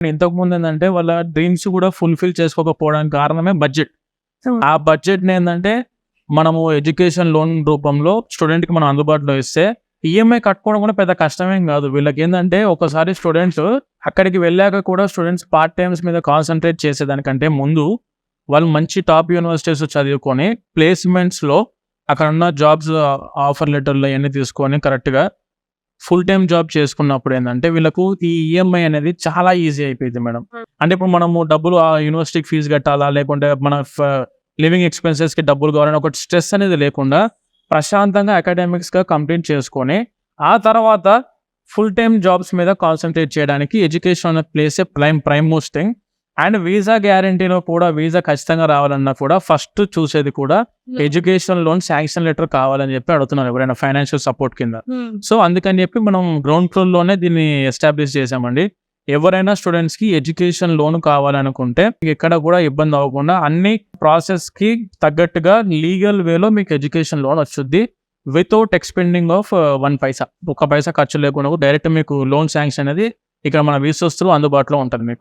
ఇంతకు ముందు ఏంటంటే వాళ్ళ డ్రీమ్స్ కూడా ఫుల్ఫిల్ చేసుకోకపోవడానికి కారణమే బడ్జెట్. ఆ బడ్జెట్‌ని ఏందంటే మనము ఎడ్యుకేషన్ లోన్ రూపంలో స్టూడెంట్‌కి మనం అందుబాటులో ఇస్తే ఈఎంఐ కట్టుకోవడం కూడా పెద్ద కష్టమేం కాదు. వీళ్ళకేందంటే ఒకసారి స్టూడెంట్స్ అక్కడికి వెళ్ళాక కూడా స్టూడెంట్స్ పార్ట్ టైమ్స్ మీద కాన్సంట్రేట్ చేసేదానికంటే ముందు వాళ్ళు మంచి టాప్ యూనివర్సిటీస్ చదువుకొని ప్లేస్‌మెంట్స్‌లో అక్కడున్న జాబ్స్ ఆఫర్ లెటర్‌లు అయన్నీ తీసుకొని కరెక్ట్‌గా ఫుల్ టైమ్ జాబ్ చేసుకున్నప్పుడు ఏందంటే వీళ్ళకు ఈ ఈఎంఐ అనేది చాలా ఈజీ అయిపోయింది మేడం. అంటే ఇప్పుడు మనము డబ్బులు ఆ యూనివర్సిటీకి ఫీజు కట్టాలా, లేకుంటే మన లివింగ్ ఎక్స్‌పెన్సెస్‌కి డబ్బులు కావాలని ఒక స్ట్రెస్ అనేది లేకుండా ప్రశాంతంగా అకాడమిక్స్‌గా కంప్లీట్ చేసుకొని, ఆ తర్వాత ఫుల్ టైమ్ జాబ్స్ మీద కాన్సంట్రేట్ చేయడానికి ఎడ్యుకేషన్ అనే ప్లేసే prime most thing. And visa గ్యారంటీలో కూడా వీసా ఖచ్చితంగా రావాలన్నా కూడా ఫస్ట్ చూసేది కూడా ఎడ్యుకేషన్ లోన్ శాంక్షన్ లెటర్ కావాలని చెప్పి అడుగుతున్నారు ఎవరైనా ఫైనాన్షియల్ సపోర్ట్ కింద. సో అందుకని చెప్పి మనం గ్రౌండ్ ఫ్లోర్‌లోనే దీన్ని ఎస్టాబ్లిష్ చేసామండి. ఎవరైనా స్టూడెంట్స్‌కి ఎడ్యుకేషన్ లోన్ కావాలనుకుంటే ఎక్కడ కూడా ఇబ్బంది అవ్వకుండా అన్ని ప్రాసెస్‌కి తగ్గట్టుగా లీగల్ వేలో మీకు ఎడ్యుకేషన్ లోన్ వచ్చుద్ది. Without expending of 1 paisa. ఒక్క పైసా ఖర్చు లేకుండా డైరెక్ట్ మీకు లోన్ శాంక్షన్ అనేది ఇక్కడ మన రీసోర్స్ త్రూ అందుబాటులో ఉంటది మీకు.